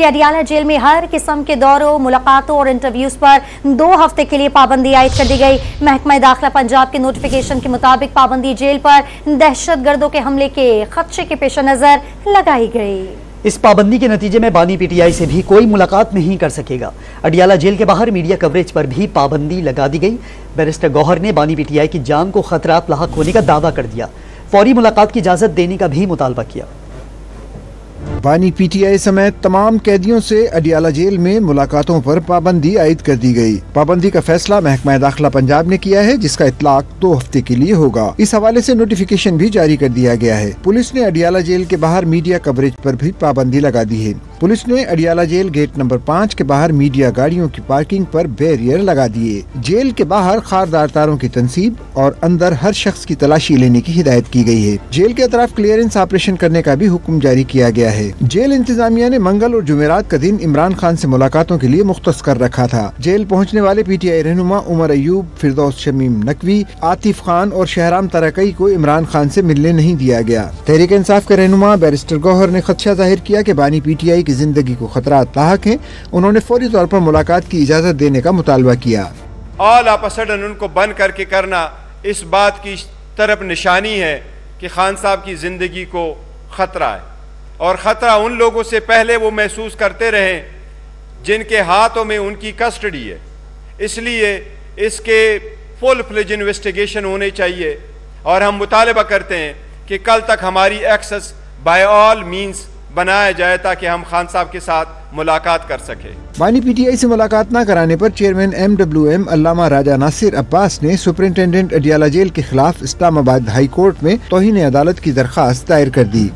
کہ اڈیالہ جیل میں ہر قسم کے دوروں، ملاقاتوں اور انٹرویوز پر 2 ہفتے کے لیے پابندی عائد کر دی گئی۔ محکمہ داخلہ پنجاب کے نوٹیفیکیشن کے مطابق پابندی جیل پر دہشت گردوں کے حملے کے خدشے کے پیش نظر لگائی گئی۔ اس پابندی کے نتیجے میں بانی پی ٹی آئی سے بھی کوئی ملاقات نہیں کر سکے گا۔ اڈیالہ جیل کے باہر میڈیا کوریج پر بھی پابندی لگا دی گئی۔ بیرسٹر گوہر نے بانی پی ٹی آئی کی جان کو خطرات لاحق ہونے کا دعویٰ کر دیا، فوری ملاقات کی اجازت دینے کا بھی مطالبہ کیا۔ بانی پی ٹی آئی سمیت تمام قیدیوں سے اڈیالہ جیل میں ملاقاتوں پر پابندی عائد کر دی گئی۔ پابندی کا فیصلہ محکمہ داخلہ پنجاب نے کیا ہے، جس کا اطلاق 2 ہفتے کے لیے ہوگا۔ اس حوالے سے نوٹیفیکیشن بھی جاری کر دیا گیا ہے۔ پولیس نے اڈیالہ جیل کے باہر میڈیا کوریج پر بھی پابندی لگا دی ہے۔ پولیس نے اڈیالہ جیل گیٹ نمبر 5 کے باہر میڈیا گاڑیوں کی پارکنگ پر بیریئر لگا دیے۔ جیل کے باہر خاردار تاروں کی تنصیب اور اندر ہر شخص کی تلاشی لینے کی ہدایت کی گئی ہے۔ جیل کے اطراف کلیئرنس آپریشن کرنے کا بھی حکم جاری کیا گیا ہے۔ جیل انتظامیہ نے منگل اور جمعرات کا دن عمران خان سے ملاقاتوں کے لیے مختص کر رکھا تھا۔ جیل پہنچنے والے پی ٹی آئی رہنما عمر ایوب، فردوس شمیم نقوی، عاطف خان اور شہرام ترکئی کو عمران خان سے ملنے نہیں دیا گیا۔ تحریک انصاف کے رہنما بیرسٹر گوہر نے خدشہ ظاہر کیا کہ بانی پی ٹی آئی کی زندگی کو خطرات لاحق ہیں۔ انہوں نے فوری طور پر ملاقات کی اجازت دینے کا مطالبہ کیا۔ آل آف اے سڈن ان کو بند کر کے کرنا اس بات کی طرف نشانی ہے کہ خان صاحب کی زندگی کو خطرہ ہے، اور خطرہ ان لوگوں سے پہلے وہ محسوس کرتے رہیں جن کے ہاتھوں میں ان کی کسٹڈی ہے۔ اس لیے اس کے فل فلیج انویسٹیگیشن ہونے چاہیے، اور ہم مطالبہ کرتے ہیں کہ کل تک ہماری ایکسس بائی آل مینز بنایا جائے تاکہ ہم خان صاحب کے ساتھ ملاقات کر سکیں۔ بانی پی ٹی آئی سے ملاقات نہ کرانے پر چیئرمین MWM علامہ راجہ ناصر عباس نے سپرنٹینڈنٹ اڈیالہ جیل کے خلاف اسلام آباد ہائی کورٹ میں توہین عدالت کی درخواست دائر کر دی۔